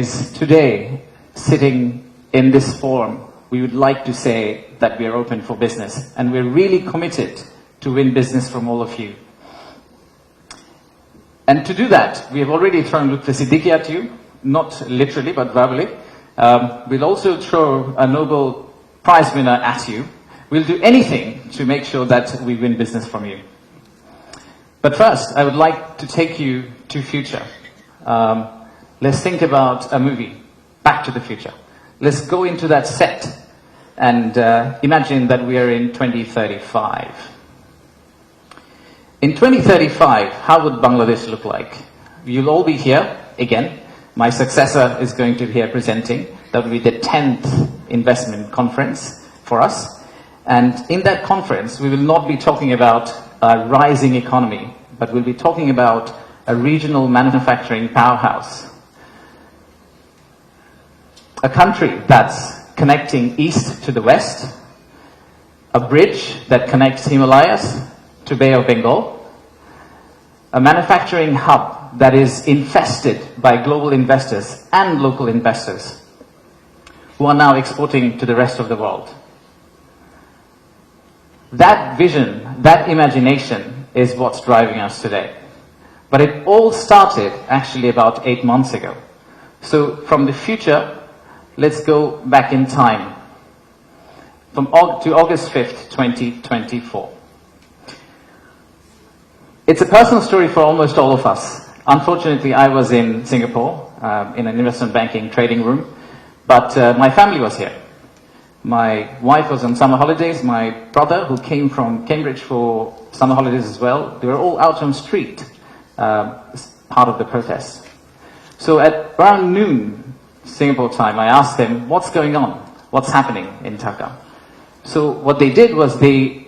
is today sitting in this forum, we would like to say that we are open for business and we're really committed to win business from all of you. And to do that, we have already thrown Dr. Siddiqui at you, not literally but verbally. We'll also throw a Nobel Prize winner at you. We'll do anything to make sure that we win business from you. But first, I would like to take you to future. Let's think about a movie, Back to the Future. Let's go into that set and imagine that we are in 2035. In 2035, how would Bangladesh look like? You'll all be here again. My successor is going to be here presenting. That will be the 10th investment conference for us. And in that conference, we will not be talking about a rising economy, but we'll be talking about a regional manufacturing powerhouse. A country that's connecting east to the west, a bridge that connects Himalayas to Bay of Bengal, a manufacturing hub that is infested by global investors and local investors who are now exporting to the rest of the world. That vision, that imagination is what's driving us today. But it all started actually about 8 months ago. So from the future, let's go back in time to August 5th, 2024. It's a personal story for almost all of us. Unfortunately, I was in Singapore in an investment banking trading room, but my family was here. My wife was on summer holidays. My brother, who came from Cambridge for summer holidays as well, they were all out on the street, part of the protest. So at around noon, Singapore time, I asked them, what's going on? What's happening in Dhaka? So what they did was they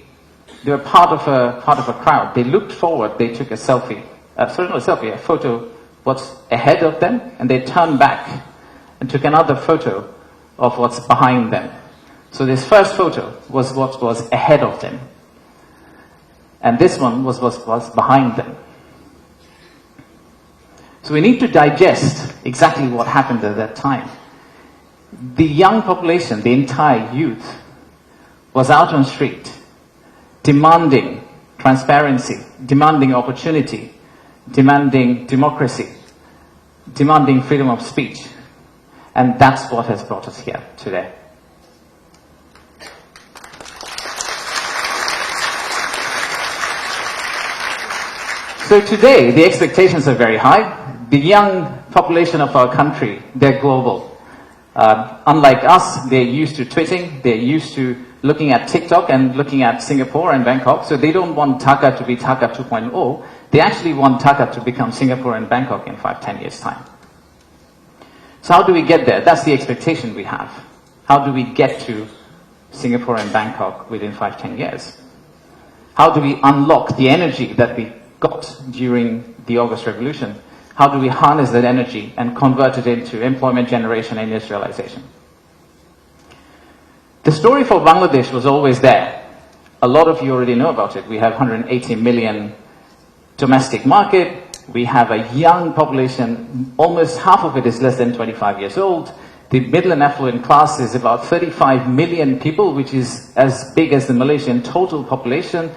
were part of a crowd. They looked forward, they took a selfie, a photo what's ahead of them, and they turned back and took another photo of what's behind them. So this first photo was what was ahead of them, and this one was what was behind them. So we need to digest exactly what happened at that time. The young population, the entire youth, was out on the street, demanding transparency, demanding opportunity, demanding democracy, demanding freedom of speech. And that's what has brought us here today. So today, the expectations are very high. The young population of our country, they're global. Unlike us, they're used to tweeting, they're used to looking at TikTok and looking at Singapore and Bangkok. So they don't want Dhaka to be Dhaka 2.0. They actually want Dhaka to become Singapore and Bangkok in 5-10 years' time. So how do we get there? That's the expectation we have. How do we get to Singapore and Bangkok within 5-10 years? How do we unlock the energy that we got during the August Revolution? How do we harness that energy and convert it into employment generation and industrialization? The story for Bangladesh was always there. A lot of you already know about it. We have 180 million domestic market. We have a young population. Almost half of it is less than 25 years old. The middle and affluent class is about 35 million people, which is as big as the Malaysian total population.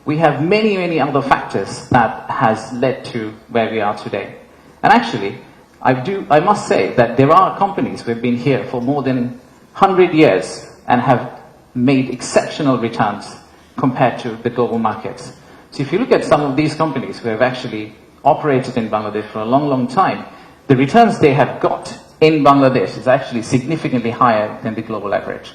We have many, many other factors that has led to where we are today. And actually, I must say that there are companies who have been here for more than 100 years and have made exceptional returns compared to the global markets. So if you look at some of these companies who have actually operated in Bangladesh for a long, long time, the returns they have got in Bangladesh is actually significantly higher than the global average.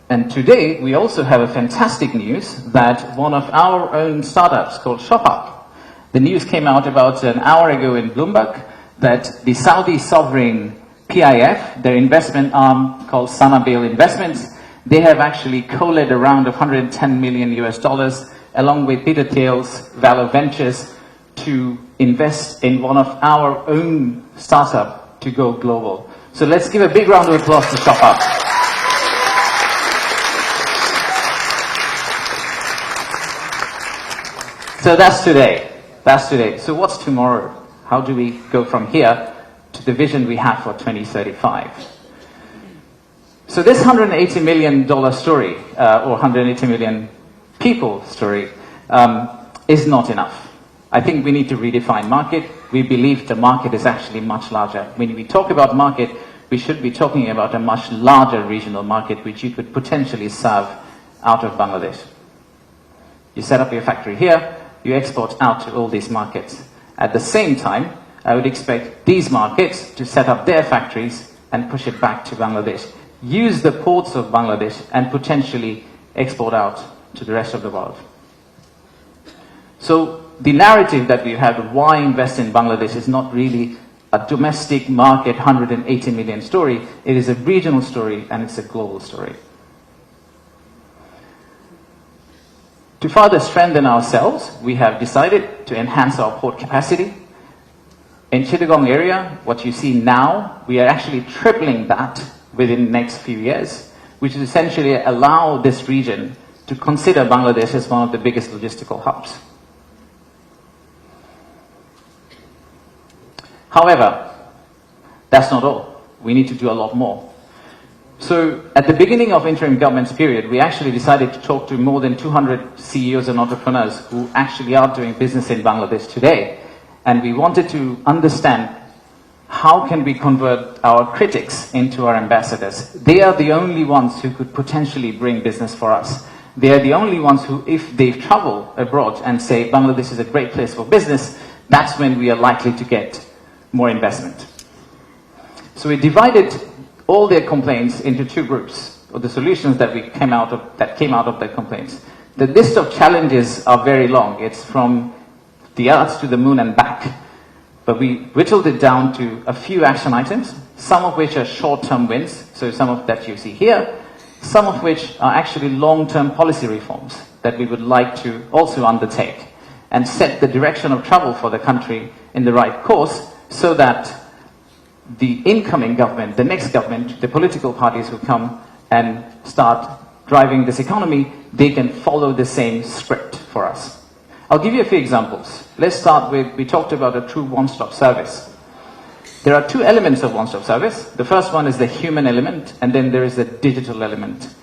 And today, we also have a fantastic news that one of our own startups called ShopUp, the news came out about an hour ago in Bloomberg that the Saudi sovereign PIF, their investment arm called Sanabil Investments, they have actually co-led a round of $110 million along with Peter Thiel's Valor Ventures to invest in one of our own startup to go global. So let's give a big round of applause to ShopUp. So that's today. So what's tomorrow? How do we go from here to the vision we have for 2035? So this $180 million story, or 180 million people story, is not enough. I think we need to redefine market. We believe the market is actually much larger. When we talk about market, we should be talking about a much larger regional market which you could potentially serve out of Bangladesh. You set up your factory here, you export out to all these markets. At the same time, I would expect these markets to set up their factories and push it back to Bangladesh. Use the ports of Bangladesh and potentially export out to the rest of the world. So the narrative that we've had of why invest in Bangladesh is not really a domestic market 180 million story. It is a regional story and it's a global story. To further strengthen ourselves, we have decided to enhance our port capacity. In Chittagong area, what you see now, we are actually tripling that within the next few years, which is essentially allow this region to consider Bangladesh as one of the biggest logistical hubs. However, that's not all. We need to do a lot more. So at the beginning of interim government's period, we actually decided to talk to more than 200 CEOs and entrepreneurs who actually are doing business in Bangladesh today. And we wanted to understand how can we convert our critics into our ambassadors. They are the only ones who could potentially bring business for us. They are the only ones who, if they travel abroad and say Bangladesh is a great place for business, that's when we are likely to get more investment. So we divided all their complaints into two groups, or the solutions that came out of their complaints. The list of challenges are very long. It's from the earth to the moon and back. But we whittled it down to a few action items, some of which are short-term wins, so some of that you see here, some of which are actually long-term policy reforms that we would like to also undertake and set the direction of travel for the country in the right course so that the incoming government, the next government, the political parties who come and start driving this economy, they can follow the same script for us. I'll give you a few examples. Let's start with, we talked about a true one-stop service. There are two elements of one-stop service. The first one is the human element, and then there is the digital element.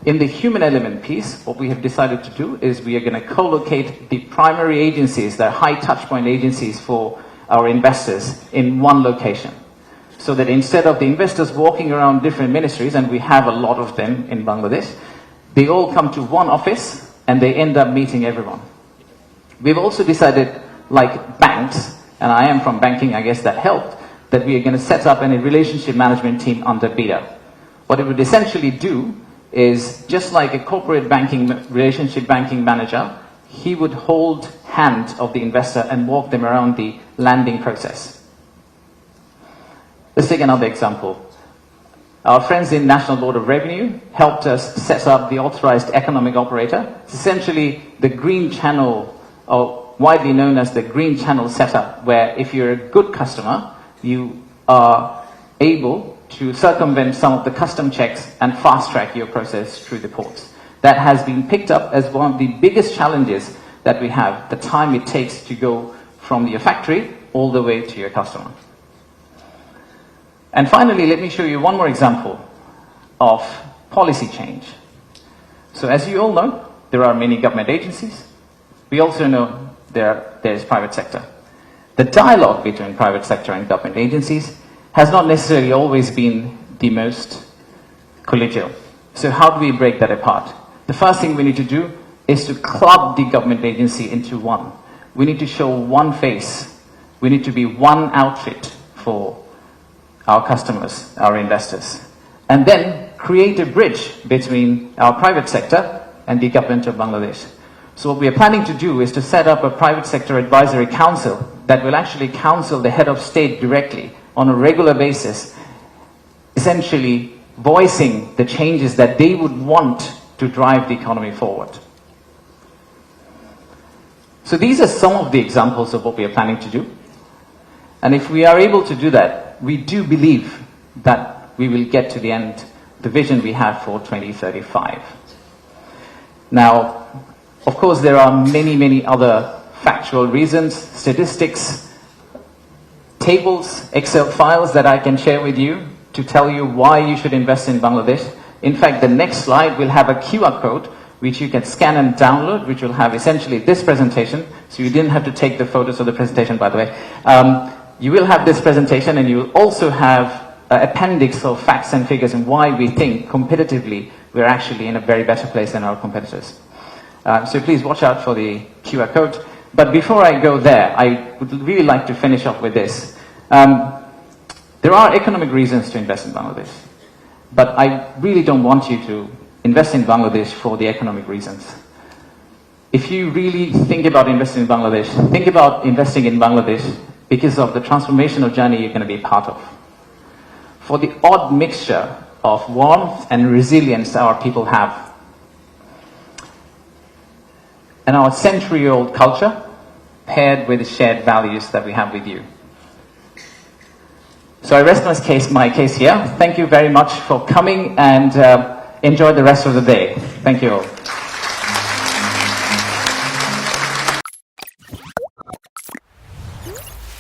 In the human element piece, what we have decided to do is we are going to co-locate the primary agencies, the high touchpoint agencies for our investors in one location. So that instead of the investors walking around different ministries, and we have a lot of them in Bangladesh, they all come to one office and they end up meeting everyone. We've also decided, like banks, and I am from banking, I guess that helped, that we are going to set up a relationship management team under BIDA. What it would essentially do is, just like a corporate banking, relationship banking manager, he would hold hand of the investor and walk them around the landing process. Let's take another example. Our friends in National Board of Revenue helped us set up the authorized economic operator. It's essentially the green channel, or widely known as the green channel setup, where if you're a good customer, you are able to circumvent some of the custom checks and fast track your process through the ports. That has been picked up as one of the biggest challenges that we have, the time it takes to go from your factory all the way to your customer. And finally, let me show you one more example of policy change. So as you all know, there are many government agencies. We also know there's private sector. The dialogue between private sector and government agencies has not necessarily always been the most collegial. So how do we break that apart? The first thing we need to do is to club the government agency into one. We need to show one face. We need to be one outfit for our customers, our investors, and then create a bridge between our private sector and the government of Bangladesh. So what we are planning to do is to set up a private sector advisory council that will actually counsel the head of state directly on a regular basis, essentially voicing the changes that they would want to drive the economy forward. So these are some of the examples of what we are planning to do. And if we are able to do that, we do believe that we will get to the end, the vision we have for 2035. Now, of course, there are many, many other factual reasons, statistics, tables, Excel files that I can share with you to tell you why you should invest in Bangladesh. In fact, the next slide will have a QR code which you can scan and download, which will have essentially this presentation. So you didn't have to take the photos of the presentation, by the way. You will have this presentation, and you will also have an appendix of facts and figures and why we think competitively we're actually in a very better place than our competitors. So please watch out for the QR code. But before I go there, I would really like to finish off with this. There are economic reasons to invest in Bangladesh, but I really don't want you to invest in Bangladesh for the economic reasons. If you really think about investing in Bangladesh, think about investing in Bangladesh because of the transformational journey you're going to be part of. For the odd mixture of warmth and resilience our people have, and our century-old culture paired with the shared values that we have with you. So I rest my case here. Thank you very much for coming, and enjoy the rest of the day. Thank you all.